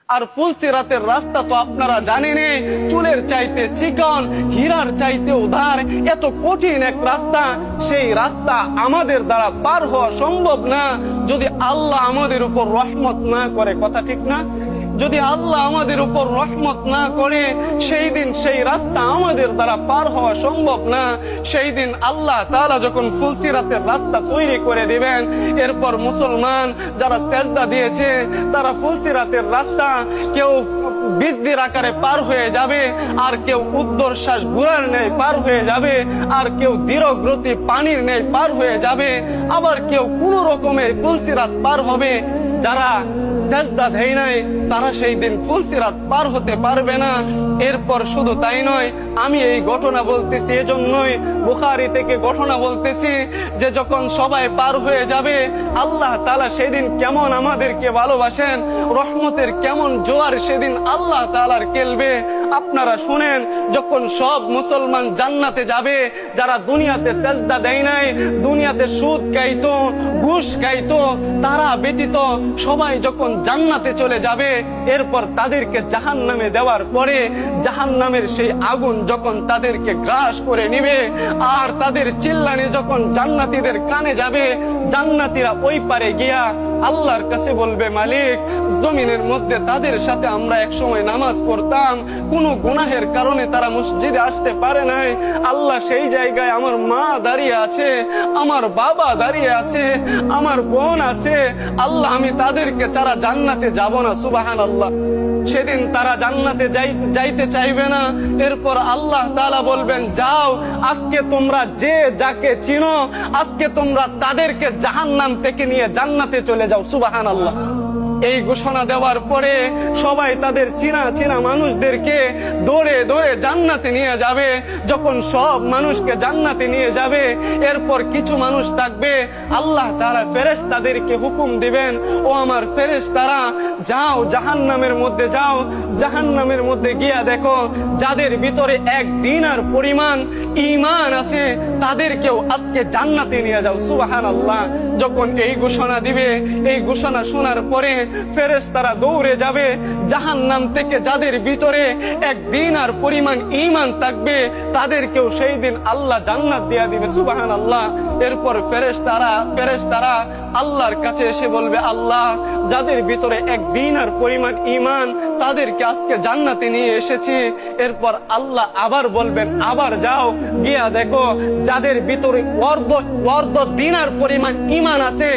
আর ফুলসিরাতের রাস্তা তো আপনারা জানেনই, চুলের চাইতে চিকন, হীরার চাইতে উধার, এত কঠিন এক রাস্তা। সেই রাস্তা আমাদের দ্বারা পার হওয়া সম্ভব না যদি আল্লাহ আমাদের উপর রহমত না করে। কথা ঠিক না? যদি আল্লাহ আমাদের উপর রহমত না করে, সেই দিন সেই রাস্তা আমাদের দ্বারা পার হওয়া সম্ভব না। সেই দিন আল্লাহ তাআলা যখন ফুলসিরাতের রাস্তা তৈরি করে দিবেন, এরপর মুসলমান যারা সেজদা দিয়েছে তারা ফুলসিরাতের রাস্তা কেউ বিজদির আকারে পার হয়ে যাবে, আর কেউ উদ্দর্শ্বাস ঘোড়ার ন্যায় পার হয়ে যাবে, আর কেউ ধীরগতি পানির ন্যায় পার হয়ে যাবে, আবার কেউ কোনো রকমে ফুলসিরাত পার হবে। যারা সেজদা দেয় নাই তারা সেই দিন ফুলসিরাত পার হতে পারবে না। এরপর শুধু তাই নয়, আমি এই ঘটনা বলতেছি এজন্যই, বুখারী থেকে ঘটনা বলতেছি যে যখন সবাই পার হয়ে যাবে, আল্লাহ তাআলা সেদিন কেমন আমাদেরকে ভালোবাসেন, রহমতের কেমন জোয়ার সেদিন আল্লাহ তাআলার খেলবে। আপনারা শুনেন, যখন সব মুসলমান জান্নাতে যাবে, যারা দুনিয়াতে সেজদা দেয় নাই, দুনিয়াতে সুদ খাইতো, ঘুষ খাইতো, তারা ব্যতীত সবাই যখন জান্নাতে চলে যাবে, এরপর তাদেরকে জাহান্নামে দেওয়ার পরে জাহান্নামের সেই আগুন যখন তাদেরকে গ্রাস করে নিবে, আর তাদের চিল্লানি যখন জান্নাতীদের কানে যাবে, জান্নাতীরা ওই পারে গিয়া আল্লাহর কাছে বলবে, মালিক, জমিনের মধ্যে তাদের সাথে আমরা এক সময় নামাজ পড়তাম, কোনো গুনাহের কারণে তারা মসজিদে আসতে পারে নাই। আল্লাহ, সেই জায়গায় আমার মা দাঁড়িয়ে আছে, আমার বাবা দাঁড়িয়ে আছে, আমার বোন আছে। আল্লাহ, আমি তাদেরকে ছাড়া জান্নাতে যাব না। সুবহানাল্লাহ। সেদিন তারা জান্নাতে যাইতে চাইবে না। এরপর আল্লাহ তাআলা বলবেন, যাও, আজকে তোমরা যে যাকে চিনো, আজকে তোমরা তাদেরকে জাহান্নাম থেকে নিয়ে জান্নাতে চলে যাও। সুবহানাল্লাহ। এই ঘোষণা দেওয়ার পরে সবাই তাদের চিনা চিনা মানুষদেরকে দৌড়ে দৌড়ে জান্নাতে নিয়ে যাবে। যখন সব মানুষকে জান্নাতে নিয়ে যাবে, এরপর কিছু মানুষ থাকবে, আল্লাহ তাআলা ফেরেশতাদেরকে হুকুম দিবেন, ও আমার ফেরেশতারা, যাও জাহান্নামের মধ্যে যাও, জাহান্নামের মধ্যে গিয়া দেখো যাদের ভিতরে এক দিনার পরিমাণ ঈমান আছে, তাদেরকেও আজকে জান্নাতে নিয়ে যাও। সুবহানাল্লাহ। যখন এই ঘোষণা দিবে, এই ঘোষণা শোনার পরে ফেরেশতারা দৌড়ে যাবে, জাহান্নাম থেকে যাদের ভিতরে এক দিনার পরিমাণ ঈমান থাকবে, তাদেরকেও সেই দিন আল্লাহ জান্নাত দিয়ে দিবে। সুবহানাল্লাহ। এরপর ফেরেশতারা আল্লাহর কাছে এসে বলবে, আল্লাহ, যাদের ভিতরে এক দিনার পরিমাণ ঈমান, তাদেরকে আজকে জান্নাতে নিয়ে এসেছি। এরপর আল্লাহ আবার বলবেন, আবার যাও, গিয়া দেখো যাদের ভিতরে অর্ধ দিনার পরিমাণ ঈমান আছে,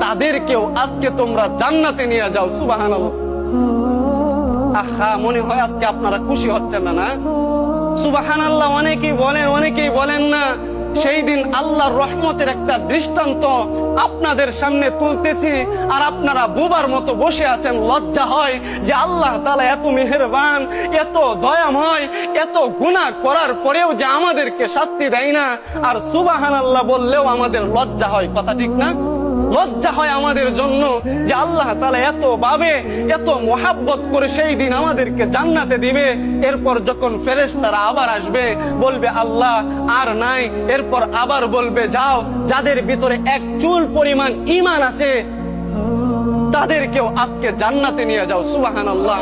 তাদেরকেও আজকে তোমরা জান্নাতে নিয়ে যাও। সুবহানাল্লাহ। আহা, মনে হয় আজকে আপনারা খুশি হচ্ছেন না, না? সুবহানাল্লাহ। অনেকেই বলেন, অনেকেই বলেন না। সেই দিন আল্লাহর রহমতের একটা দৃষ্টান্ত আপনাদের সামনে তুলতেছি, আর আপনারা বোবার মতো বসে আছেন। লজ্জা হয় যে আল্লাহ তাআলা এত মেহেরবান, এত দয়াময়, এত গুনাহ করার পরেও যে আমাদেরকে শাস্তি দেয় না, আর সুবহানাল্লাহ বললেও আমাদের লজ্জা হয়। কথা ঠিক না? লজ্জা হয় আমাদের জন্য যে আল্লাহ তাআলা এত ভাবে, এত মোহাব্বত করে সেই দিন আমাদেরকে জান্নাতে দিবে। এরপর যখন ফেরেশতারা আবার আসবে, বলবে, আল্লাহ আর নাই। এরপর আবার বলবে, যাও, যাদের ভিতরে এক চুল পরিমাণ ঈমান আছে, তাদেরকেও আজকে জান্নাতে নিয়ে যাও। সুবহানাল্লাহ।